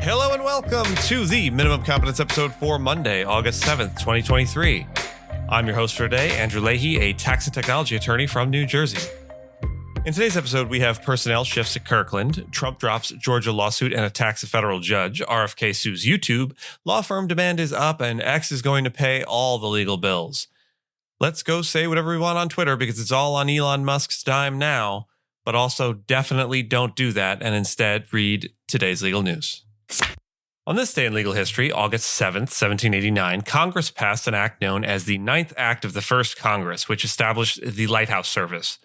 Hello and welcome to the Minimum Competence episode for Monday, August 7th, 2023. I'm your host for today, Andrew Leahy, a tax and technology attorney from New Jersey. In today's episode, we have personnel shifts at Kirkland, Trump drops Georgia lawsuit and attacks a federal judge, RFK sues YouTube, law firm demand is up, and X is going to pay all the legal bills. Let's go say whatever we want on Twitter because it's all on Elon Musk's dime now, but also definitely don't do that and instead read today's legal news. On this day in legal history, August 7th, 1789, Congress passed an act known as the Ninth Act of the First Congress, which established the Lighthouse Service.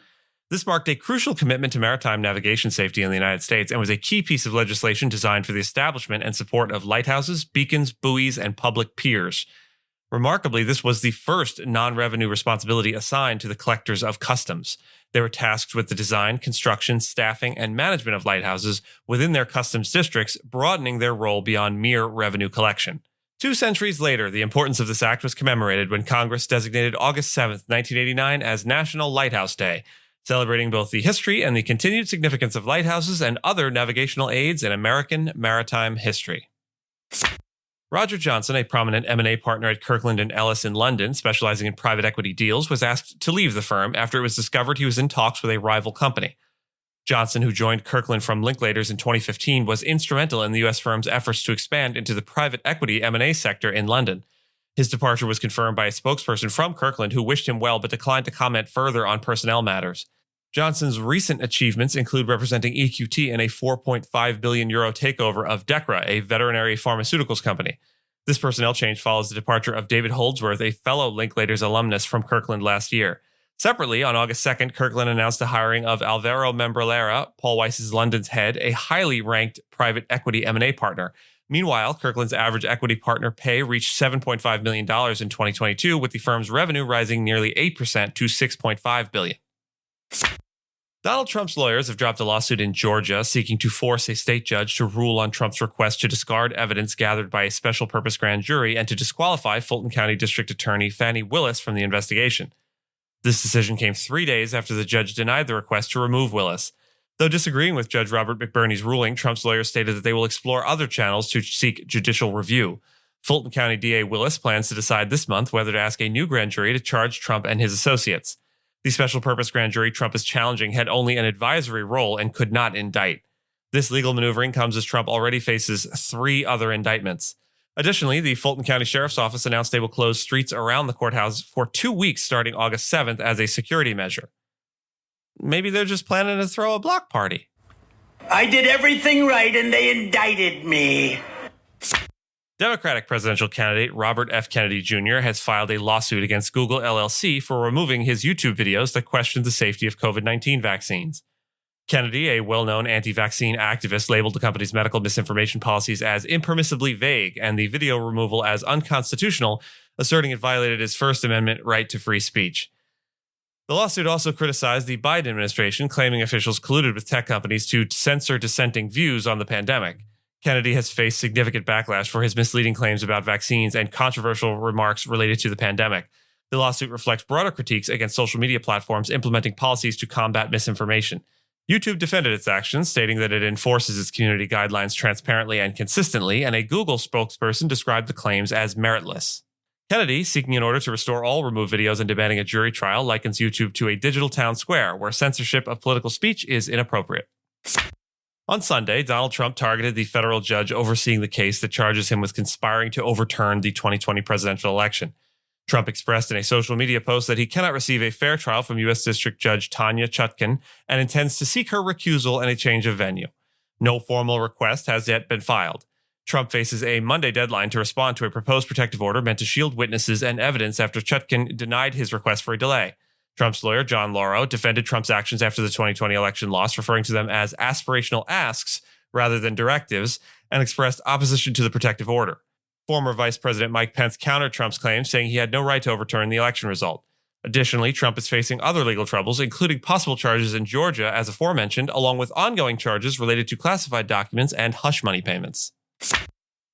This marked a crucial commitment to maritime navigation safety in the United States and was a key piece of legislation designed for the establishment and support of lighthouses, beacons, buoys, and public piers. Remarkably, this was the first non-revenue responsibility assigned to the collectors of customs. They were tasked with the design, construction, staffing, and management of lighthouses within their customs districts, broadening their role beyond mere revenue collection. 2 centuries later, the importance of this act was commemorated when Congress designated August 7th, 1989 as National Lighthouse Day, celebrating both the history and the continued significance of lighthouses and other navigational aids in American maritime history. Roger Johnson, a prominent M&A partner at Kirkland & Ellis in London, specializing in private equity deals, was asked to leave the firm after it was discovered he was in talks with a rival company. Johnson, who joined Kirkland from Linklaters in 2015, was instrumental in the U.S. firm's efforts to expand into the private equity M&A sector in London. His departure was confirmed by a spokesperson from Kirkland who wished him well but declined to comment further on personnel matters. Johnson's recent achievements include representing EQT in a €4.5 billion takeover of Dechra, a veterinary pharmaceuticals company. This personnel change follows the departure of David Holdsworth, a fellow Linklaters alumnus from Kirkland last year. Separately, on August 2nd, Kirkland announced the hiring of Alvaro Membralera, Paul Weiss's London's head, a highly ranked private equity M&A partner. Meanwhile, Kirkland's average equity partner pay reached $7.5 million in 2022, with the firm's revenue rising nearly 8% to $6.5 billion. Donald Trump's lawyers have dropped a lawsuit in Georgia seeking to force a state judge to rule on Trump's request to discard evidence gathered by a special purpose grand jury and to disqualify Fulton County District Attorney Fani Willis from the investigation. This decision came 3 days after the judge denied the request to remove Willis. Though disagreeing with Judge Robert McBurney's ruling, Trump's lawyers stated that they will explore other channels to seek judicial review. Fulton County DA Willis plans to decide this month whether to ask a new grand jury to charge Trump and his associates. The special purpose grand jury Trump is challenging had only an advisory role and could not indict. This legal maneuvering comes as Trump already faces 3 other indictments. Additionally, the Fulton County Sheriff's Office announced they will close streets around the courthouse for 2 weeks starting August 7th as a security measure. Maybe they're just planning to throw a block party. I did everything right and they indicted me. Democratic presidential candidate Robert F. Kennedy Jr. has filed a lawsuit against Google LLC for removing his YouTube videos that questioned the safety of COVID-19 vaccines. Kennedy, a well-known anti-vaccine activist, labeled the company's medical misinformation policies as impermissibly vague and the video removal as unconstitutional, asserting it violated his First Amendment right to free speech. The lawsuit also criticized the Biden administration, claiming officials colluded with tech companies to censor dissenting views on the pandemic. Kennedy has faced significant backlash for his misleading claims about vaccines and controversial remarks related to the pandemic. The lawsuit reflects broader critiques against social media platforms implementing policies to combat misinformation. YouTube defended its actions, stating that it enforces its community guidelines transparently and consistently, and a Google spokesperson described the claims as meritless. Kennedy, seeking an order to restore all removed videos and demanding a jury trial, likens YouTube to a digital town square where censorship of political speech is inappropriate. On Sunday, Donald Trump targeted the federal judge overseeing the case that charges him with conspiring to overturn the 2020 presidential election. Trump expressed in a social media post that he cannot receive a fair trial from U.S. District Judge Tanya Chutkan and intends to seek her recusal and a change of venue. No formal request has yet been filed. Trump faces a Monday deadline to respond to a proposed protective order meant to shield witnesses and evidence after Chutkan denied his request for a delay. Trump's lawyer, John Lauro, defended Trump's actions after the 2020 election loss, referring to them as aspirational asks rather than directives, and expressed opposition to the protective order. Former Vice President Mike Pence countered Trump's claims, saying he had no right to overturn the election result. Additionally, Trump is facing other legal troubles, including possible charges in Georgia, as aforementioned, along with ongoing charges related to classified documents and hush money payments.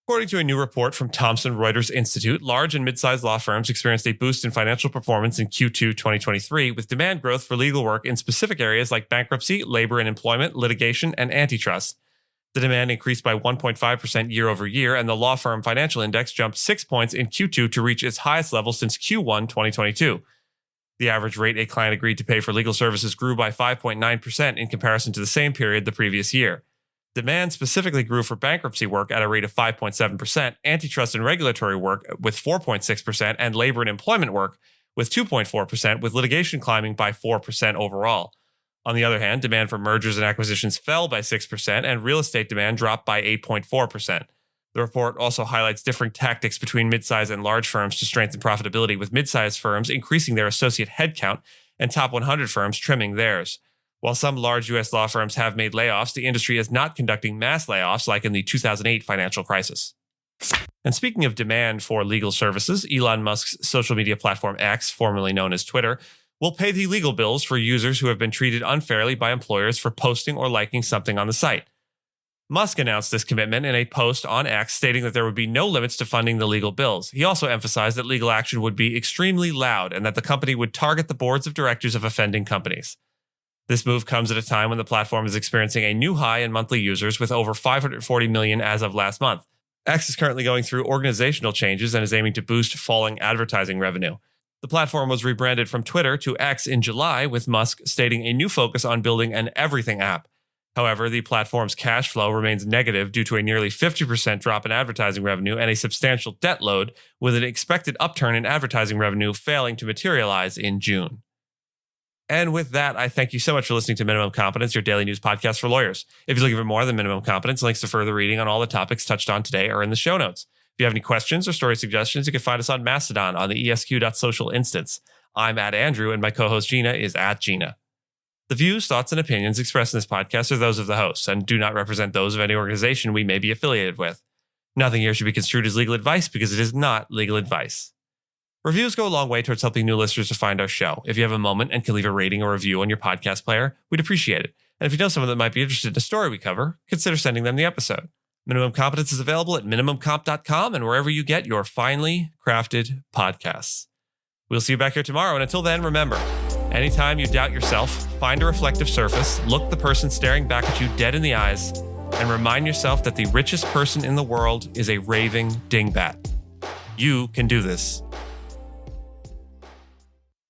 According to a new report from Thomson Reuters Institute, large and mid-sized law firms experienced a boost in financial performance in Q2 2023, with demand growth for legal work in specific areas like bankruptcy, labor and employment, litigation, and antitrust. The demand increased by 1.5% year over year, and the law firm financial index jumped 6 points in Q2 to reach its highest level since Q1 2022. The average rate a client agreed to pay for legal services grew by 5.9% in comparison to the same period the previous year. Demand specifically grew for bankruptcy work at a rate of 5.7%, antitrust and regulatory work with 4.6%, and labor and employment work with 2.4%, with litigation climbing by 4% overall. On the other hand, demand for mergers and acquisitions fell by 6%, and real estate demand dropped by 8.4%. The report also highlights differing tactics between midsize and large firms to strengthen profitability, with midsize firms increasing their associate headcount and top 100 firms trimming theirs. While some large U.S. law firms have made layoffs, the industry is not conducting mass layoffs like in the 2008 financial crisis. And speaking of demand for legal services, Elon Musk's social media platform X, formerly known as Twitter, will pay the legal bills for users who have been treated unfairly by employers for posting or liking something on the site. Musk announced this commitment in a post on X stating that there would be no limits to funding the legal bills. He also emphasized that legal action would be extremely loud and that the company would target the boards of directors of offending companies. This move comes at a time when the platform is experiencing a new high in monthly users with over 540 million as of last month. X is currently going through organizational changes and is aiming to boost falling advertising revenue. The platform was rebranded from Twitter to X in July, with Musk stating a new focus on building an everything app. However, the platform's cash flow remains negative due to a nearly 50% drop in advertising revenue and a substantial debt load, with an expected upturn in advertising revenue failing to materialize in June. And with that, I thank you so much for listening to Minimum Competence, your daily news podcast for lawyers. If you're looking for more than Minimum Competence, links to further reading on all the topics touched on today are in the show notes. If you have any questions or story suggestions, you can find us on Mastodon on the esq.social instance. I'm at Andrew, and my co-host Gina is at Gina. The views, thoughts, and opinions expressed in this podcast are those of the hosts and do not represent those of any organization we may be affiliated with. Nothing here should be construed as legal advice because it is not legal advice. Reviews go a long way towards helping new listeners to find our show. If you have a moment and can leave a rating or review on your podcast player, we'd appreciate it. And if you know someone that might be interested in a story we cover, consider sending them the episode. Minimum Competence is available at minimumcomp.com and wherever you get your finely crafted podcasts. We'll see you back here tomorrow, and until then, remember, anytime you doubt yourself, find a reflective surface, look the person staring back at you dead in the eyes, and remind yourself that the richest person in the world is a raving dingbat. You can do this.